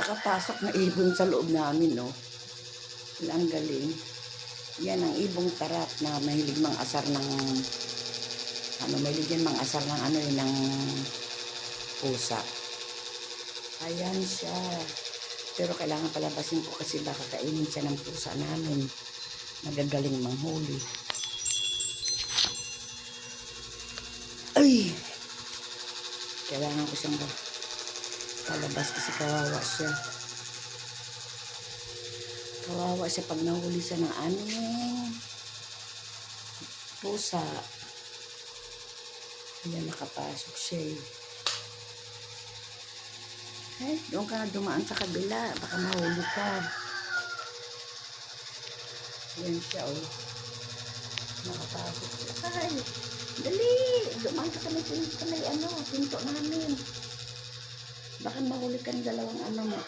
nakapasok na ibon sa loob namin, no? Ang galing. Yan ang ibong tarat na mahilig mang asar ng mahilig yan mang asar ng ng pusa. Ayan siya. Pero kailangan palabasin ko kasi baka kainin siya ng pusa namin. Magagaling manghuli. Ay! Kailangan ko siyang palabas kasi kawawa siya. Kawawa siya pag nahuli siya ng aming pusa. Ayan, nakapasok siya eh. Ay, doon ka dumaan sa kabila. Baka mahuli ka. Ayan siya oh. Nakapasok siya. Ay, dali! Dumaan ka sa may pinto namin. Baka mahuli ka ng dalawang